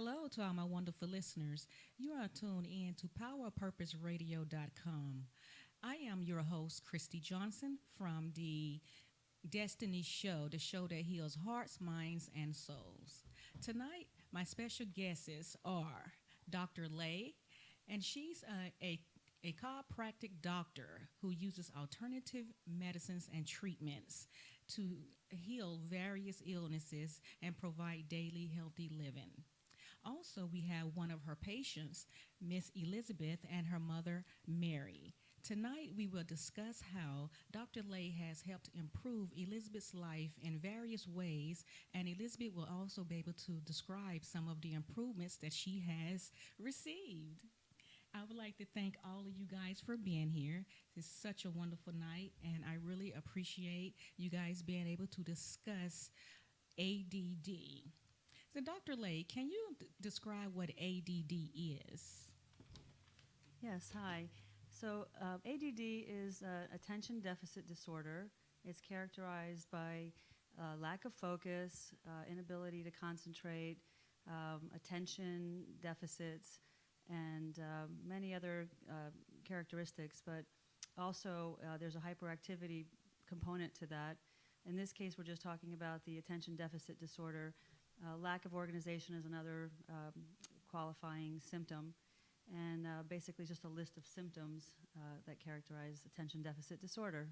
Hello to all my wonderful listeners. You are tuned in to PowerPurposeRadio.com. I am your host, Christy Johnson from the Destiny Show, the show that heals hearts, minds, and souls. Tonight, my special guests are Dr. Lay, and she's a chiropractic doctor who uses alternative medicines and treatments to heal various illnesses and provide daily healthy living. Also, we have one of her patients, Miss Elizabeth, and her mother, Mary. Tonight, we will discuss how Dr. Lay has helped improve Elizabeth's life in various ways, and Elizabeth will also be able to describe some of the improvements that she has received. I would like to thank all of you guys for being here. It's such a wonderful night, and I really appreciate you guys being able to discuss ADD. So, Dr. Lay, can you describe what ADD is? Yes, hi. ADD is attention deficit disorder. It's characterized by lack of focus, inability to concentrate, attention deficits, and many other characteristics. But also, there's a hyperactivity component to that. In this case, we're just talking about the attention deficit disorder. Lack of organization is another qualifying symptom. And basically just a list of symptoms that characterize attention deficit disorder.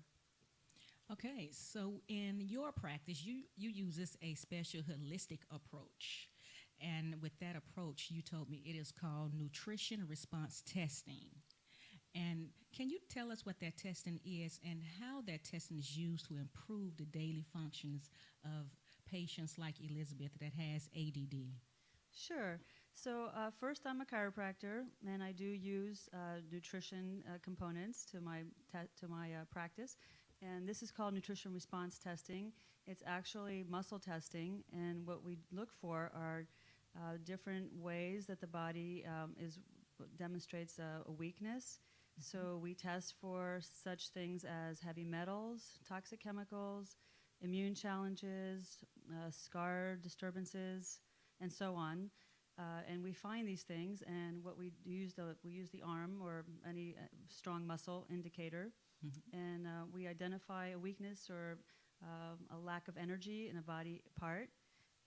Okay, so in your practice, you use this a special holistic approach. And with that approach, you told me it is called nutrition response testing. And can you tell us what that testing is and how that testing is used to improve the daily functions of patients like Elizabeth that has ADD? Sure. First, I'm a chiropractor, and I do use nutrition components to my practice. And this is called nutrition response testing. It's actually muscle testing, and what we look for are different ways that the body demonstrates a weakness. So we test for such things as heavy metals, toxic chemicals, immune challenges, scar disturbances, and so on. And we find these things, and what we use the arm or any strong muscle indicator, and we identify a weakness or a lack of energy in a body part,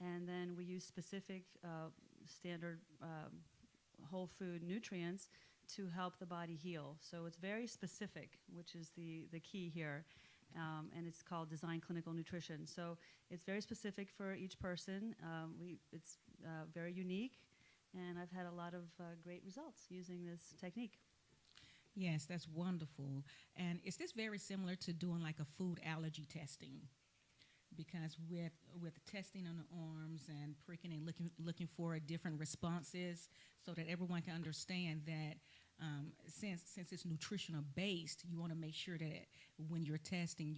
and then we use specific standard whole food nutrients to help the body heal. So it's very specific, which is the key here. And it's called Design Clinical Nutrition. So it's very specific for each person. It's very unique, and I've had a lot of great results using this technique. Yes, that's wonderful. And is this very similar to doing like a food allergy testing? Because with testing on the arms and pricking and looking for different responses, so that everyone can understand that since it's nutritional based, you want to make sure that when you're testing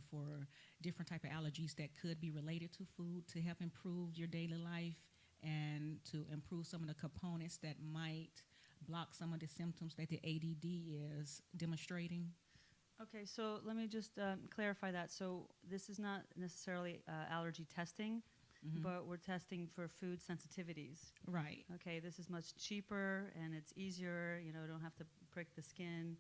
for different type of allergies that could be related to food to help improve your daily life and to improve some of the components that might block some of the symptoms that the ADD is demonstrating. Okay, so let me just clarify that. So this is not necessarily allergy testing, but we're testing for food sensitivities. Right. Okay, this is much cheaper and it's easier. Don't have to prick the skin,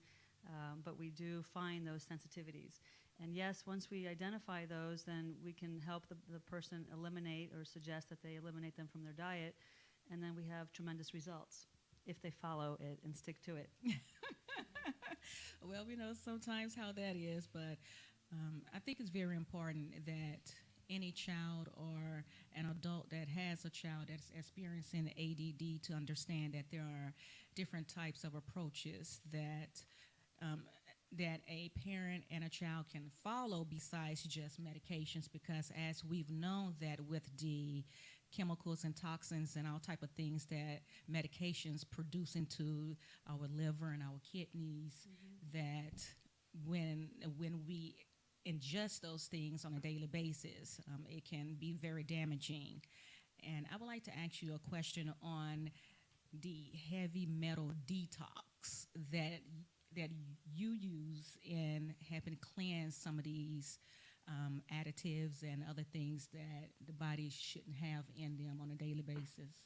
but we do find those sensitivities. And yes, once we identify those, then we can help the person eliminate or suggest that they eliminate them from their diet, and then we have tremendous results if they follow it and stick to it. Well, we know sometimes how that is, but I think it's very important that any child or an adult that has a child that's experiencing ADD to understand that there are different types of approaches that a parent and a child can follow besides just medications, because as we've known that with the chemicals and toxins and all type of things that medications produce into our liver and our kidneys, that when we ingest those things on a daily basis, it can be very damaging. And I would like to ask you a question on the heavy metal detox that you use in helping cleanse some of these additives and other things that the body shouldn't have in them on a daily basis.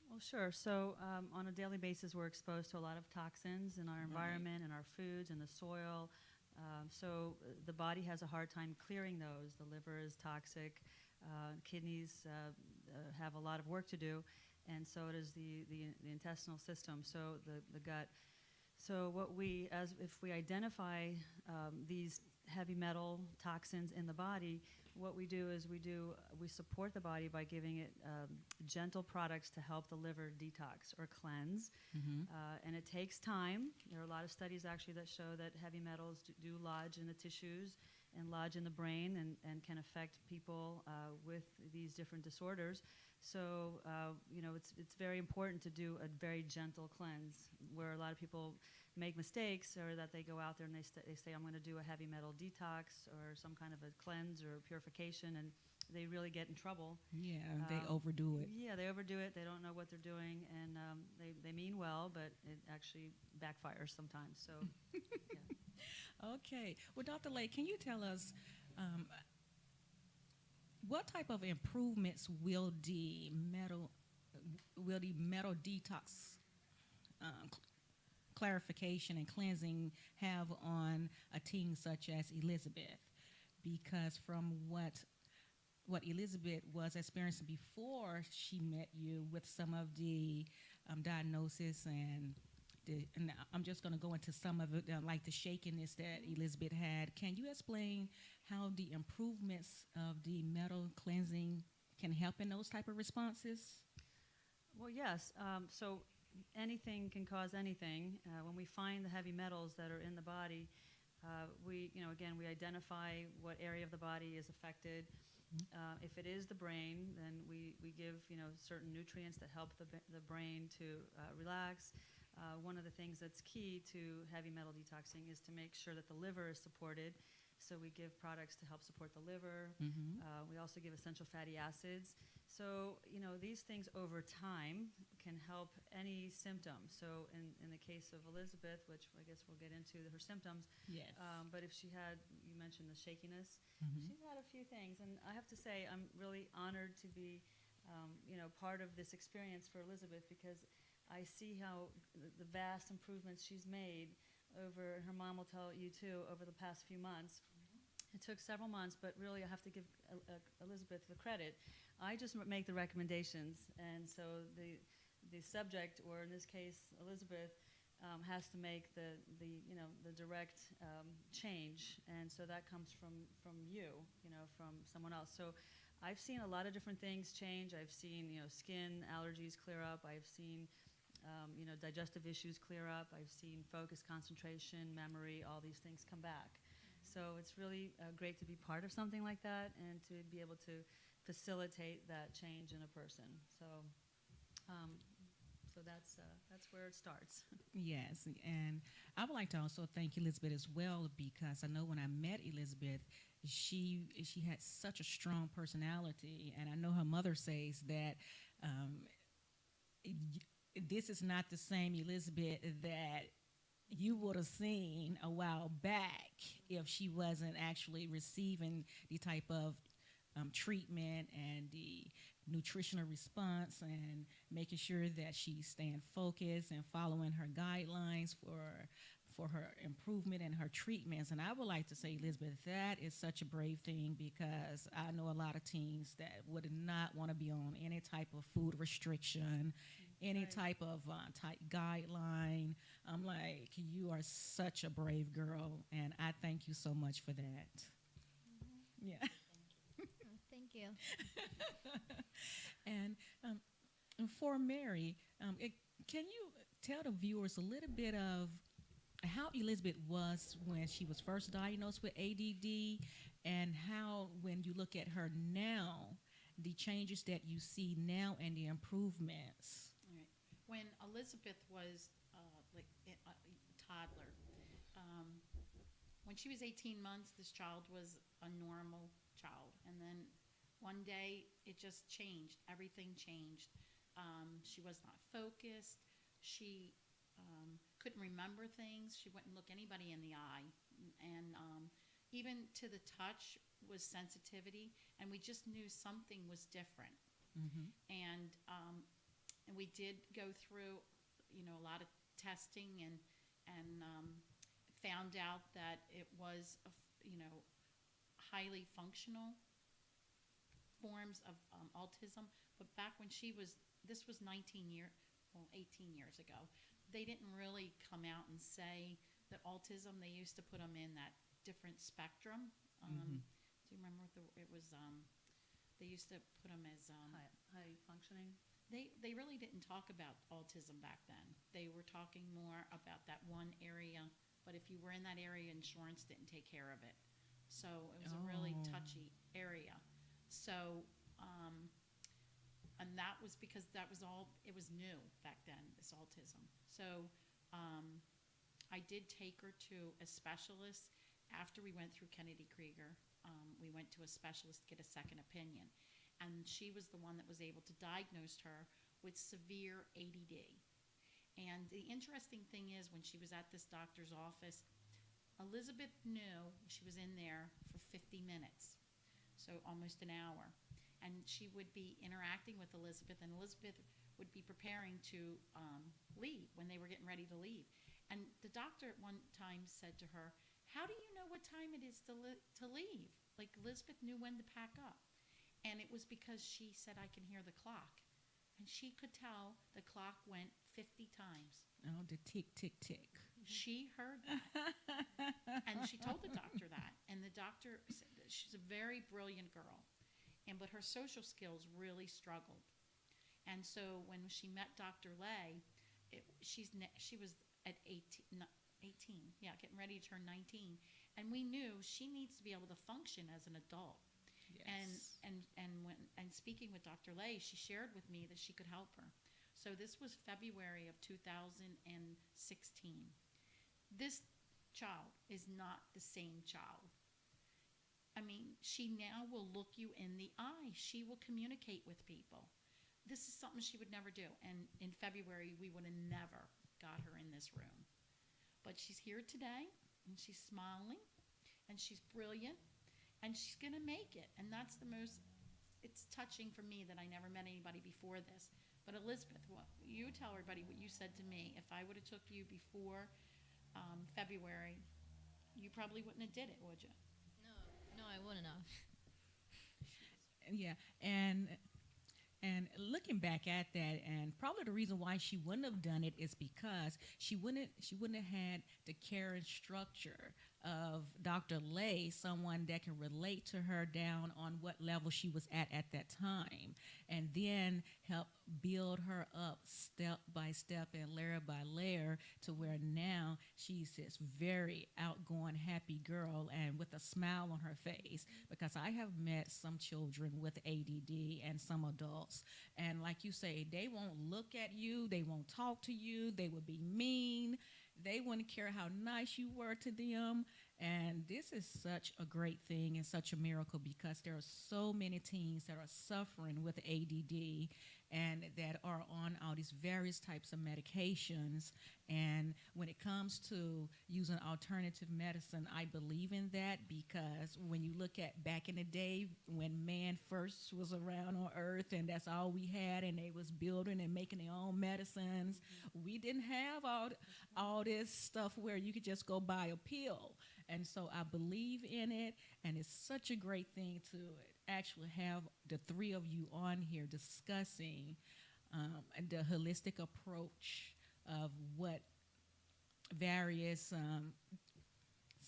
Well, sure. So, on a daily basis, we're exposed to a lot of toxins in our environment, in our foods, in the soil. The body has a hard time clearing those. The liver is toxic. Kidneys have a lot of work to do, and so does the intestinal system. So the gut. So if we identify these heavy metal toxins in the body, what we do is we support the body by giving it gentle products to help the liver detox or cleanse. And it takes time. There are a lot of studies actually that show that heavy metals do lodge in the tissues and lodge in the brain and can affect people with these different disorders. So, it's very important to do a very gentle cleanse, where a lot of people make mistakes, or that they go out there and they say, I'm going to do a heavy metal detox or some kind of a cleanse or purification, and they really get in trouble. Yeah, they overdo it. Yeah, they overdo it. They don't know what they're doing, and they mean well, but it actually backfires sometimes. So, yeah. Okay. Well, Dr. Lake, can you tell us what type of improvements will the metal detox clarification and cleansing have on a teen such as Elizabeth? Because from what Elizabeth was experiencing before she met you, with some of the diagnosis and I'm just going to go into some of it, like the shakiness that Elizabeth had. Can you explain how the improvements of the metal cleansing can help in those type of responses? Well, yes. So anything can cause anything. When we find the heavy metals that are in the body, we identify what area of the body is affected. If it is the brain, then we give certain nutrients that help the brain to relax. One of the things that's key to heavy metal detoxing is to make sure that the liver is supported. So we give products to help support the liver. We also give essential fatty acids. So, these things over time can help any symptom. So in the case of Elizabeth, which I guess we'll get into her symptoms, yes. But if you mentioned the shakiness, she's had a few things. And I have to say, I'm really honored to be, part of this experience for Elizabeth, because I see how the vast improvements she's made over, her mom will tell you too, over the past few months. It took several months, but really I have to give Elizabeth the credit. I just make the recommendations, and so the subject, or in this case Elizabeth, has to make the direct change, and so that comes from you, from someone else. So I've seen a lot of different things change. I've seen skin allergies clear up. I've seen digestive issues clear up. I've seen focus, concentration, memory, all these things come back. So it's really great to be part of something like that and to be able to facilitate that change in a person. So that's where it starts. Yes, and I would like to also thank Elizabeth as well, because I know when I met Elizabeth, she had such a strong personality, and I know her mother says that this is not the same Elizabeth that you would have seen a while back if she wasn't actually receiving the type of treatment and the nutritional response, and making sure that she's staying focused and following her guidelines for her improvement and her treatments. And I would like to say, Elizabeth, that is such a brave thing, because I know a lot of teens that would not want to be on any type of food restriction, any Right. type of type guideline. I'm like, you are such a brave girl, and I thank you so much for that. Yeah. Thank you. And for Mary, can you tell the viewers a little bit of how Elizabeth was when she was first diagnosed with ADD, and how, when you look at her now, the changes that you see now and the improvements? All right. When Elizabeth was a toddler, when she was 18 months, this child was a normal child. And then one day it just changed. Everything changed. She was not focused. She couldn't remember things. She wouldn't look anybody in the eye. And even to the touch was sensitivity. And we just knew something was different. Mm-hmm. And and we did go through, a lot of testing and found out that it was, highly functional forms of autism. But back when this was 18 years ago, they didn't really come out and say that autism, they used to put them in that different spectrum. Do you remember it was, they used to put them as, High functioning. they really didn't talk about autism back then. They were talking more about that one area, but if you were in that area, insurance didn't take care of it. So it was a really touchy area. So, and that was because it was new back then, this autism. So I did take her to a specialist after we went through Kennedy Krieger. We went to a specialist to get a second opinion. And she was the one that was able to diagnose her with severe ADD. And the interesting thing is, when she was at this doctor's office, Elizabeth knew she was in there for 50 minutes, so almost an hour. And she would be interacting with Elizabeth, and Elizabeth would be preparing to leave when they were getting ready to leave. And the doctor at one time said to her, "How do you know what time it is to leave?" Like, Elizabeth knew when to pack up. And it was because she said, "I can hear the clock." And she could tell the clock went 50 times. Oh, the tick, tick, tick. She heard that. And she told the doctor that. And the doctor said that she's a very brilliant girl. But her social skills really struggled. And so when she met Dr. Lay, she was at 18, yeah, getting ready to turn 19. And we knew she needs to be able to function as an adult. Yes. And speaking with Dr. Lay, she shared with me that she could help her. So this was February of 2016. This child is not the same child. I mean, she now will look you in the eye. She will communicate with people. This is something she would never do. And in February, we would have never got her in this room. But she's here today, and she's smiling, and she's brilliant, and she's going to make it. And that's it's touching for me that I never met anybody before this. But Elizabeth, you tell everybody what you said to me. If I would have took you before February, you probably wouldn't have did it, would you? No, I wouldn't have. Yeah, and looking back at that, and probably the reason why she wouldn't have done it is because she wouldn't have had the care and structure of Dr. Lay, someone that can relate to her down on what level she was at that time, and then help build her up step by step and layer by layer to where now she's this very outgoing, happy girl and with a smile on her face. Because I have met some children with ADD and some adults, and like you say, they won't look at you, they won't talk to you, they would be mean, they wouldn't care how nice you were to them. And this is such a great thing and such a miracle, because there are so many teens that are suffering with ADD and that are on all these various types of medications. And when it comes to using alternative medicine, I believe in that, because when you look at back in the day when man first was around on earth and that's all we had, and they was building and making their own medicines, we didn't have all this stuff where you could just go buy a pill. And so I believe in it, and it's such a great thing to actually have the three of you on here discussing the holistic approach of what various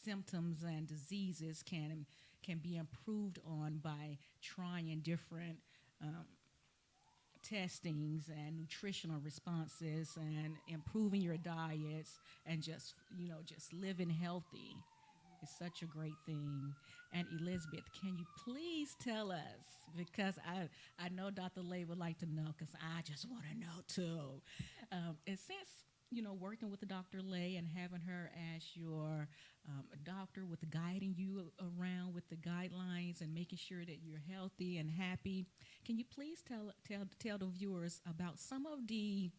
symptoms and diseases can be improved on by trying different testings and nutritional responses and improving your diets and just living healthy. It's such a great thing. And Elizabeth, can you please tell us, because I know Dr. Lay would like to know, because I just want to know too. And since, working with Dr. Lay and having her as your doctor with guiding you around with the guidelines and making sure that you're healthy and happy, can you please tell the viewers about some of the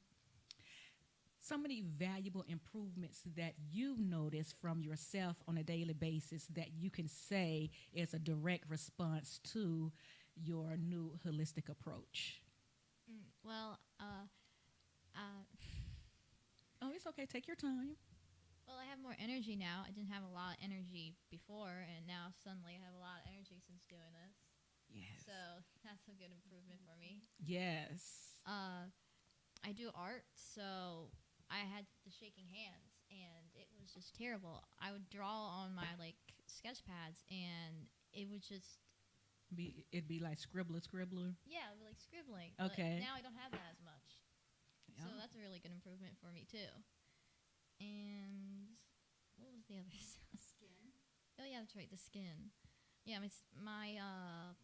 valuable improvements that you've noticed from yourself on a daily basis that you can say is a direct response to your new holistic approach? Well, Uh, Oh, it's okay. Take your time. well, I have more energy now. I didn't have a lot of energy before, and now suddenly I have a lot of energy since doing this. Yes. So that's a good improvement for me. Yes. I do art, so I had the shaking hands, and it was just terrible. I would draw on my like sketch pads, and it would just It'd be like scribbler, scribbler. yeah, it would be like scribbling. Okay. But now I don't have that as much, so Yeah. that's a really good improvement for me too. And what was the other? Skin. Oh yeah, that's right, the skin. Yeah, my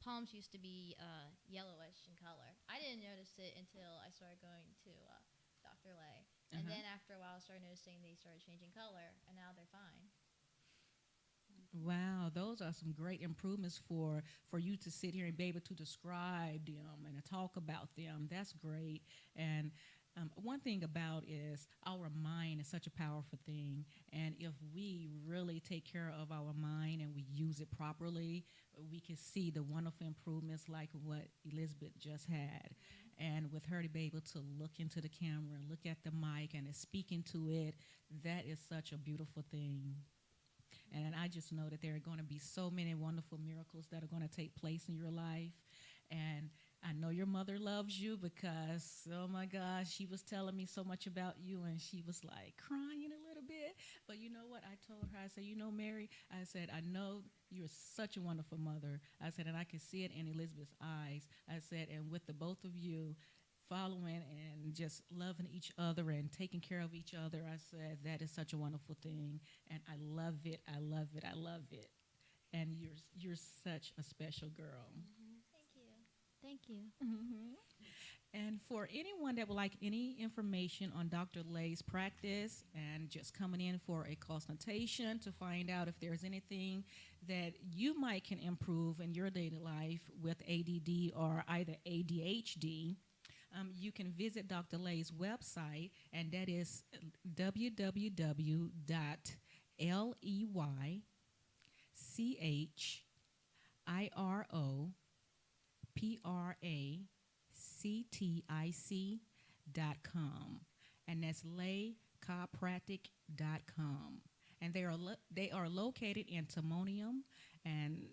palms used to be yellowish in color. I didn't notice it until I started going to Dr. Lay. And Uh-huh. then after a while, I started noticing they started changing color, and now they're fine. Wow, those are some great improvements for you to sit here and be able to describe them and to talk about them. That's great. And one thing about is our mind is such a powerful thing, and if we really take care of our mind and we use it properly, we can see the wonderful improvements like what Elizabeth just had. And with her to be able to look into the camera, look at the mic, and is speaking to it, that is such a beautiful thing. And I just know that there are going to be so many wonderful miracles that are going to take place in your life. And I know your mother loves you because, oh my gosh, she was telling me so much about you and she was like crying a little bit. But you know what? I told her, I said, you know, Mary, I said, I know you're such a wonderful mother. I said, and I can see it in Elizabeth's eyes. I said, and with the both of you, following and just loving each other and taking care of each other. I said, that is such a wonderful thing. And I love it. I love it. I love it. And you're such a special girl. Thank you. Thank you. Hmm. And for anyone that would like any information on Dr. Lay's practice and just coming in for a consultation to find out if there's anything that you might can improve in your daily life with ADD or either ADHD, you can visit Dr. Lay's website, and that is www.leychiropractic.com, and that's laychiropractic.com. And they are located in Timonium, and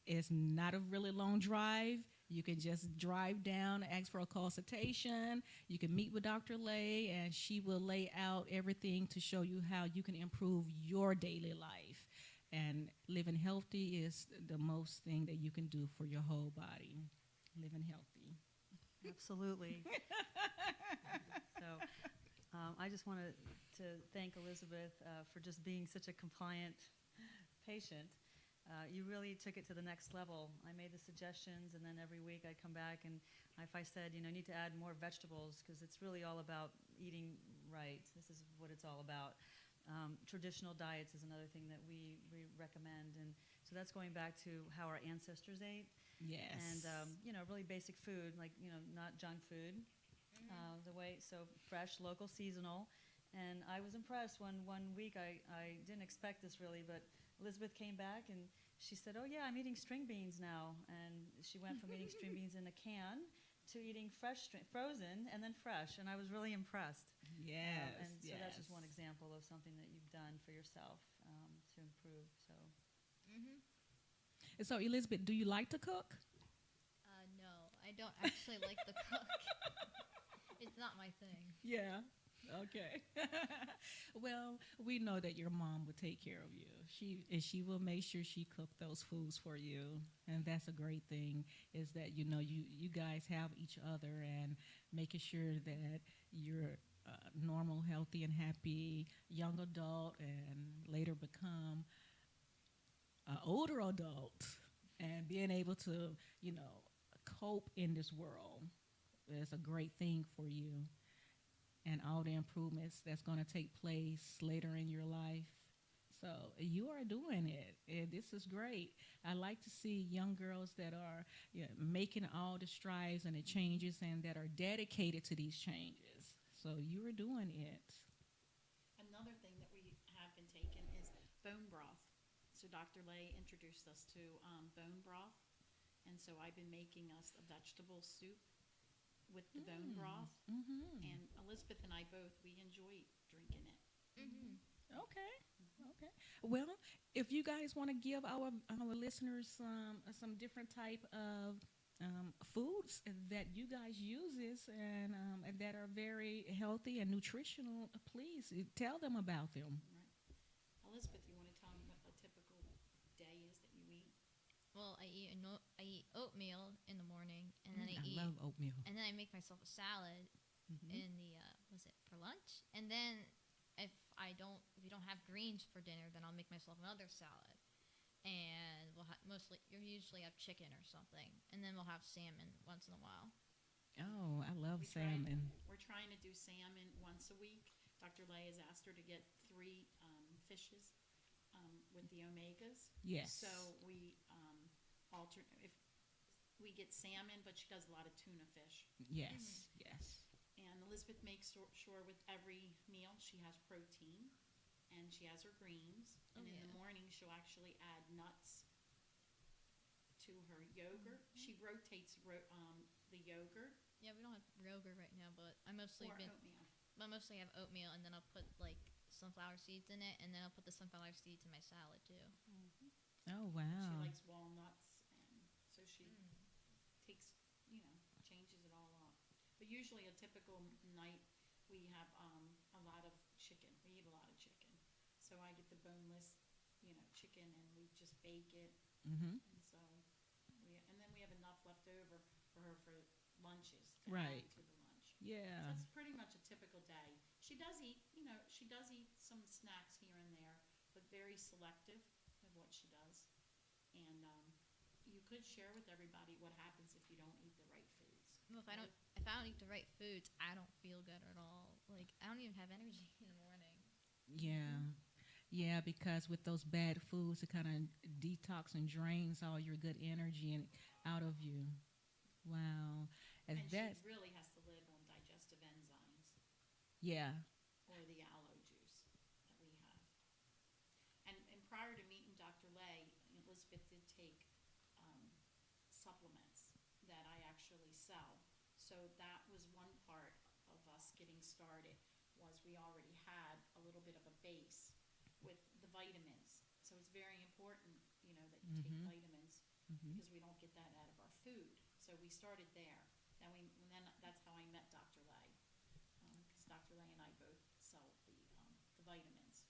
it's not a really long drive. You can just drive down, ask for a consultation. You can meet with Dr. Lay, and she will lay out everything to show you how you can improve your daily life. And living healthy is the most thing that you can do for your whole body. Living healthy. Absolutely. So I just want to thank Elizabeth for just being such a compliant patient. You really took it to the next level. I made the suggestions, and then every week I'd come back, and if I said, you know, I need to add more vegetables, because it's really all about eating right. This is what it's all about. Traditional diets is another thing that we recommend, and so that's going back to how our ancestors ate. Yes. And you know, really basic food, like, you know, not junk food. The way, so fresh, local, seasonal. And I was impressed when one week I didn't expect this really, but Elizabeth came back and she said, oh yeah, I'm eating string beans now. And she went from eating string beans in a can to eating fresh, frozen, and then fresh. And I was really impressed. Yes. And so that's just yes. one example of something that you've done for yourself to improve. So And so, Elizabeth, do you like to cook? No, I don't actually like the cook. It's not my thing. Yeah. Okay. Well, we know that your mom would take care of you. She will make sure she cooked those foods for you, and that's a great thing. Is that you know you guys have each other and making sure that you're normal, healthy, and happy young adult, and later become an older adult, and being able to cope in this world is a great thing for you, and all the improvements that's going to take place later in your life. So you are doing it. And this is great. I like to see young girls that are making all the strides and the changes and that are dedicated to these changes. So you are doing it. Another thing that we have been taking is bone broth. So Dr. Lay introduced us to bone broth, and so I've been making us a vegetable soup with the bone broth. Mm-hmm. And Elizabeth and I both, we enjoy drinking it. Mm-hmm. Okay. Okay. Well, if you guys want to give our listeners some different type of foods that you guys uses and that are very healthy and nutritional, please tell them about them. Right. Elizabeth, you want to tell me what a typical day is that you eat? Well, I eat oatmeal in the morning, and then I love oatmeal. and then I make myself a salad Hmm. in the was it for lunch, and then if we don't have greens for dinner, then I'll make myself another salad, and you usually have chicken or something, and then we'll have salmon once in a while. Oh, I love We try, salmon. we're trying to do salmon once a week. Dr. Lay has asked her to get three fishes with the omegas. Yes. So we alternate. If we get salmon, but she does a lot of tuna fish. Yes. Yes. And Elizabeth makes sure with every meal she has protein and she has her greens. And in the Yeah. morning, she'll actually add nuts to her yogurt. She rotates the yogurt Yeah, we don't have yogurt right now, but or oatmeal. I mostly have oatmeal, and then I'll put like sunflower seeds in it, and then I'll put the sunflower seeds in my salad too. Oh, She wow. likes walnuts, and so she takes, changes it all up. But usually a typical night, we have a lot of chicken. We eat a lot of chicken. So I get the boneless, chicken, and we just bake it. Mm-hmm. And so and then we have enough left over for her for lunches to Right. add to the lunch. So Yeah. that's pretty much a typical day. She does eat, she does eat some snacks here and there, but very selective of what she does. And you could share with everybody what happens if you don't eat the right foods. Well, if I don't eat the right foods, I don't feel good at all. Like I don't even have energy in the morning. Yeah. Yeah, because with those bad foods, it kind of detox and drains all your good energy and out of you. Wow. And And that's, she really has to live on digestive enzymes yeah. or the aloe juice that we have. And prior to meeting Dr. Lay, Elizabeth did take supplements that I actually sell. So that was one part of us getting started was we already had a little bit of a base with the vitamins. So it's very important, that you take Mhm. vitamins Hmm. because we don't get that out of our food. So we started there. And then that's how I met Dr. Lay, because Dr. Lay and I both sell the vitamins.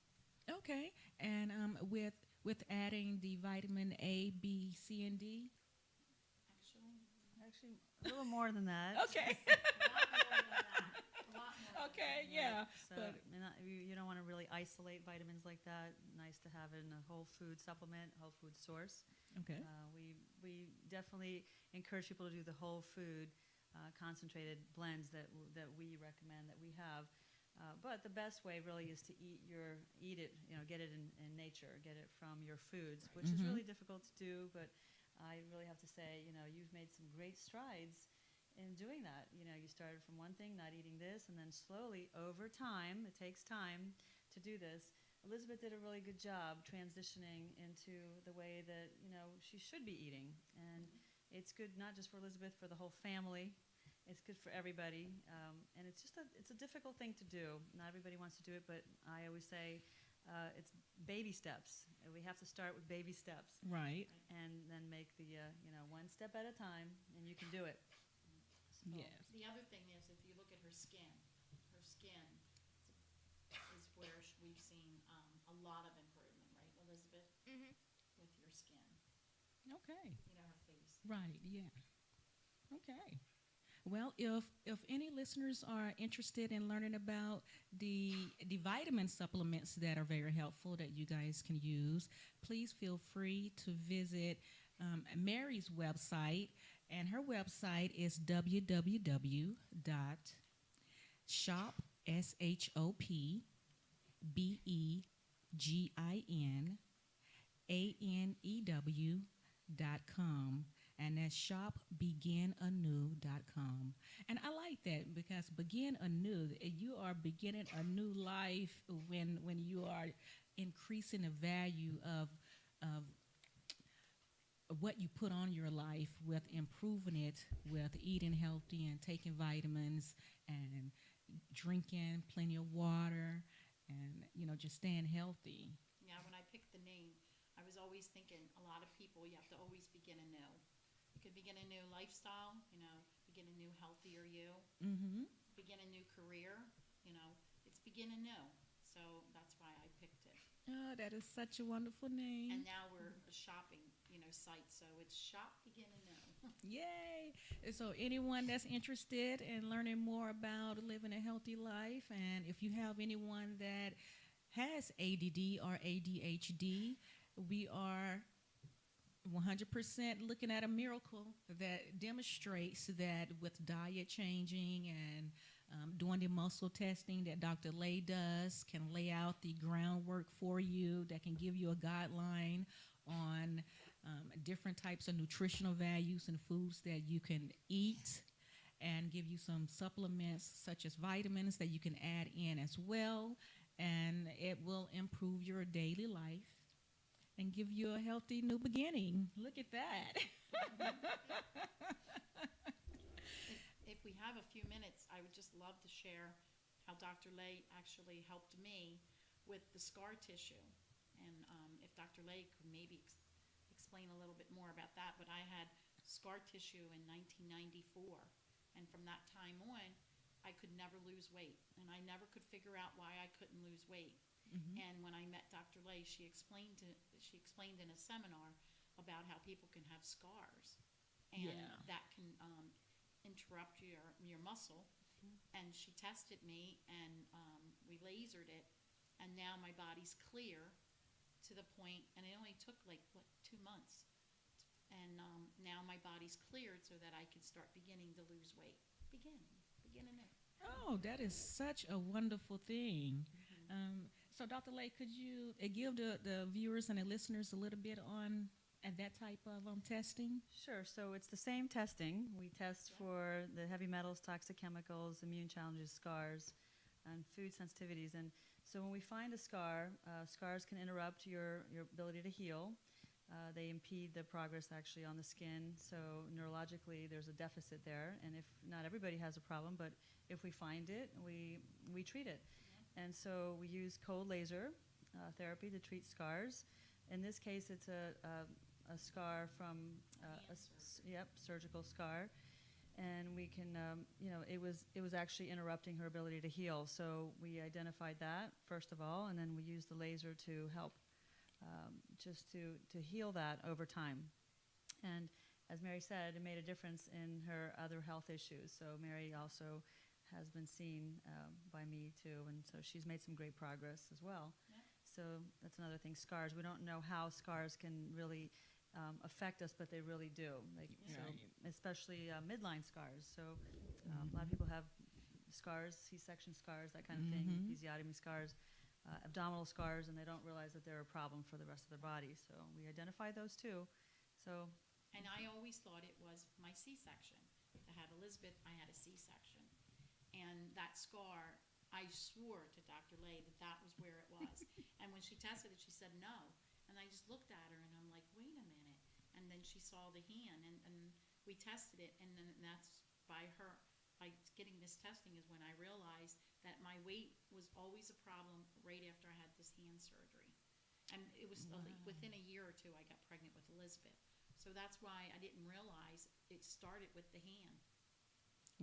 Okay. And with adding the vitamin A, B, C, and D. Actually, Actually, a little more than that. Okay. a lot more than that. A lot more. Okay. Than that. Yeah. So But you don't want to really isolate vitamins like that. Nice to have it in a whole food supplement, whole food source. okay. We definitely encourage people to do the whole food concentrated blends that we recommend that we have. But the best way really is to eat it, get it in nature, get it from your foods, which is Mhm. really difficult to do. But I really have to say, you've made some great strides in doing that. You started from one thing, not eating this, and then slowly over time, it takes time to do this. Elizabeth did a really good job transitioning into the way that she should be eating, and it's good not just for Elizabeth, for the whole family. It's good for everybody, and it's a difficult thing to do. Not everybody wants to do it, but I always say it's baby steps. We have to start with baby steps, Right. and then make the one step at a time, and you can do it. So, Yes. The other thing is, if you look at her skin is where we've seen a lot of improvement, right, Elizabeth, Mm-hmm. with your skin, Okay. her face. Right. Yeah. Okay. Well, if any listeners are interested in learning about the vitamin supplements that are very helpful that you guys can use, please feel free to visit Mary's website, and her website is www.shopbeginAnew.com, and that's shopbeginanew.com. And I like that because begin anew, you are beginning a new life when you are increasing the value of what you put on your life with improving it with eating healthy and taking vitamins and drinking plenty of water and just staying healthy. Yeah, when I picked the name, I was always thinking a lot of people, you have to always begin anew. You could begin a new lifestyle, begin a new healthier you, Mm-hmm. begin a new career, it's begin anew. So that's why I picked it. Oh, that is such a wonderful name. And now we're a shopping, site, so it's Shop Begin Anew. Yay! And so, anyone that's interested in learning more about living a healthy life, and if you have anyone that has ADD or ADHD, we are 100% looking at a miracle that demonstrates that with diet changing and doing the muscle testing that Dr. Lay does, can lay out the groundwork for you, that can give you a guideline on different types of nutritional values and foods that you can eat, and give you some supplements such as vitamins that you can add in as well, and it will improve your daily life and give you a healthy new beginning. Look at that. If we have a few minutes, I would just love to share how Dr. Lay actually helped me with the scar tissue. And if Dr. Lay could maybe explain a little bit more about that. But I had scar tissue in 1994. And from that time on, I could never lose weight. And I never could figure out why I couldn't lose weight. Mm-hmm. And when I met Dr. Lay, she explained in a seminar about how people can have scars. And Yeah. that can interrupt your muscle. And she tested me, and we lasered it, and now my body's clear to the point, and it only took 2 months, and now my body's cleared so that I can start beginning to lose weight. Begin anew. Oh, that is such a wonderful thing. So, Dr. Lay, could you give the viewers and the listeners a little bit on that type of testing? Sure. So it's the same testing. We test for the heavy metals, toxic chemicals, immune challenges, scars, and food sensitivities. And so when we find a scar, scars can interrupt your ability to heal. They impede the progress actually on the skin. So neurologically, there's a deficit there. And if not everybody has a problem, but if we find it, we treat it. And so we use cold laser therapy to treat scars. In this case, it's a scar from surgical scar, and we can it was actually interrupting her ability to heal. So we identified that first of all, and then we used the laser to help just to heal that over time. And as Mary said, it made a difference in her other health issues. So Mary also has been seen by me too, and so she's made some great progress as well. Yeah. So that's another thing. Scars. We don't know how scars can really affect us, but they really do. So, especially midline scars. So a lot of people have scars, C-section scars, that kind of thing, episiotomy scars, abdominal scars, and they don't realize that they're a problem for the rest of their body. So we identify those too. So. And I always thought it was my C-section. I had Elizabeth, I had a C-section. And that scar, I swore to Dr. Lay that was where it was. And when she tested it, she said no. And I just looked at her, and I'm like, wait a minute. And then she saw the hand, and we tested it, and then that's by getting this testing is when I realized that my weight was always a problem right after I had this hand surgery. And it was within a year or two I got pregnant with Elizabeth. So that's why I didn't realize it started with the hand.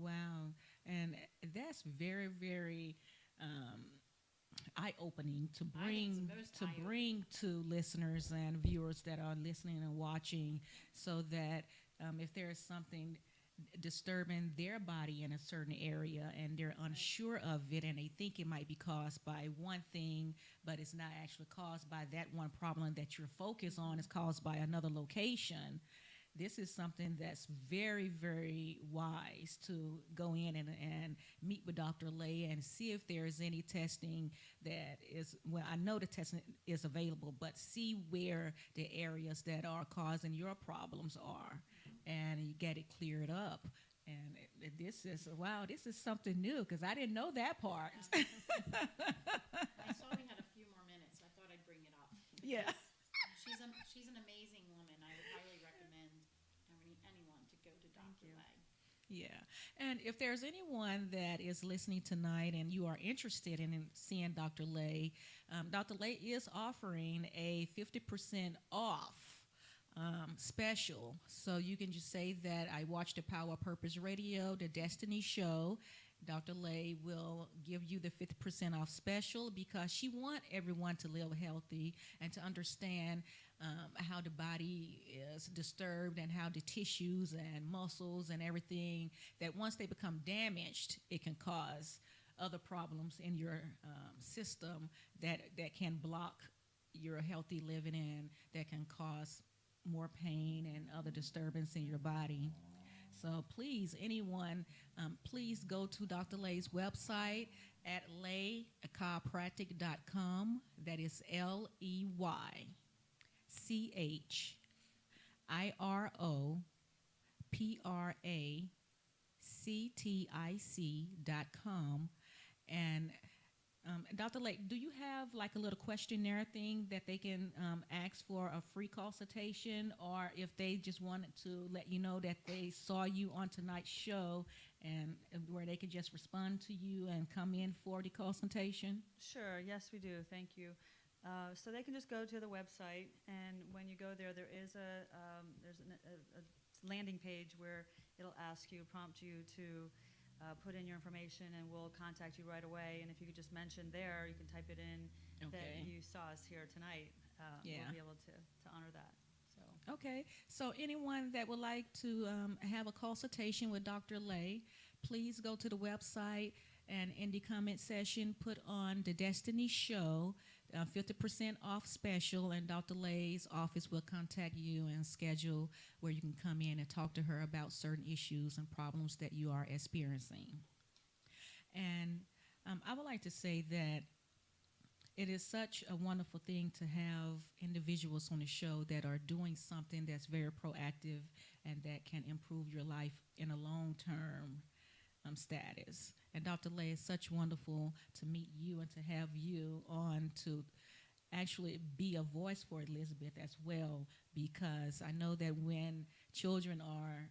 Wow. And that's very, very eye-opening to bring to listeners and viewers that are listening and watching, so that if there is something disturbing their body in a certain area and they're unsure of it, and they think it might be caused by one thing, but it's not actually caused by that one problem that you're focused on, it's caused by another location. This is something that's very, very wise to go in and meet with Dr. Lay and see if there is any testing that is, well, I know the testing is available, but see where the areas that are causing your problems are, and you get it cleared up. And this is something new, because I didn't know that part. I saw we had a few more minutes. I thought I'd bring it up. Yeah. She's an amazing woman. I would highly recommend Yeah. And if there's anyone that is listening tonight and you are interested in seeing Dr. Lay, Dr. Lay is offering a 50% off special. So you can just say that I watched the Power of Purpose Radio, the Destiny Show. Dr. Lay will give you the 50% off special because she wants everyone to live healthy and to understand how the body is disturbed and how the tissues and muscles and everything that once they become damaged, it can cause other problems in your system that can block your healthy living and that can cause more pain and other disturbance in your body. So please, anyone, please go to Dr. Lay's website at laychiropractic.com. That is LeyChiropractic.com. And Dr. Lake, do you have like a little questionnaire thing that they can ask for a free consultation, or if they just wanted to let you know that they saw you on tonight's show and where they could just respond to you and come in for the consultation? Sure. Yes, we do. Thank you. So they can just go to the website, and when you go there, there's a landing page where it'll ask you, prompt you to put in your information, and we'll contact you right away. And if you could just mention there, you can type it in that you saw us here tonight. We'll be able to honor that. So. Okay. So anyone that would like to have a consultation with Dr. Lay, please go to the website and in the comment section, put on the Destiny Show, 50% off special, and Dr. Lay's office will contact you and schedule where you can come in and talk to her about certain issues and problems that you are experiencing. And I would like to say that it is such a wonderful thing to have individuals on the show that are doing something that's very proactive and that can improve your life in a long-term status. And Dr. Lay, is such wonderful to meet you and to have you on to actually be a voice for Elizabeth as well, because I know that when children are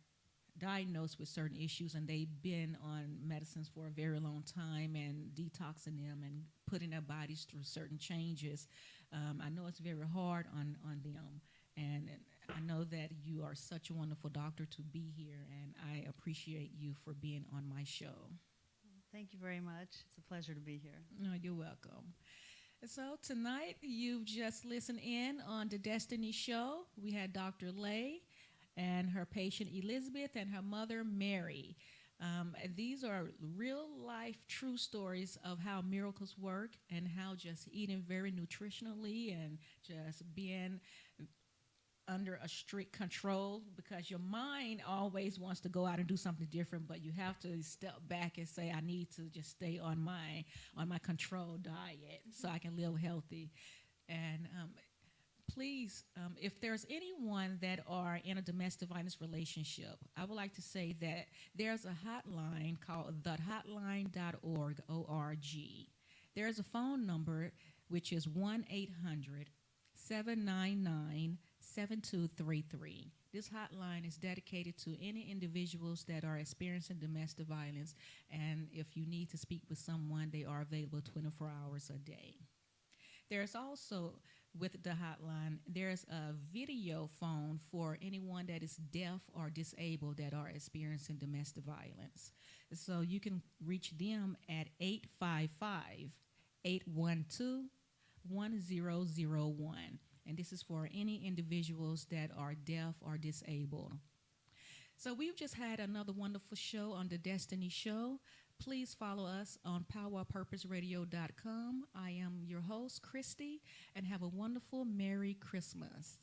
diagnosed with certain issues and they've been on medicines for a very long time and detoxing them and putting their bodies through certain changes, I know it's very hard on them. And I know that you are such a wonderful doctor to be here, and I appreciate you for being on my show. Thank you very much. It's a pleasure to be here. No, you're welcome. So tonight, you've just listened in on the Destiny Show. We had Dr. Lay and her patient Elizabeth and her mother Mary. These are real life true stories of how miracles work and how just eating very nutritionally and just being under a strict control, because your mind always wants to go out and do something different, but you have to step back and say, I need to just stay on my controlled diet so I can live healthy. And please, if there's anyone that are in a domestic violence relationship, I would like to say that there's a hotline called thehotline.org, O-R-G. There's a phone number, which is 1-800-799-7233. This hotline is dedicated to any individuals that are experiencing domestic violence, and if you need to speak with someone, they are available 24 hours a day. There's also, with the hotline, there's a video phone for anyone that is deaf or disabled that are experiencing domestic violence. So you can reach them at 855-812-1001. And this is for any individuals that are deaf or disabled. So we've just had another wonderful show on the Destiny Show. Please follow us on powerpurposeradio.com. I am your host, Christy, and have a wonderful Merry Christmas.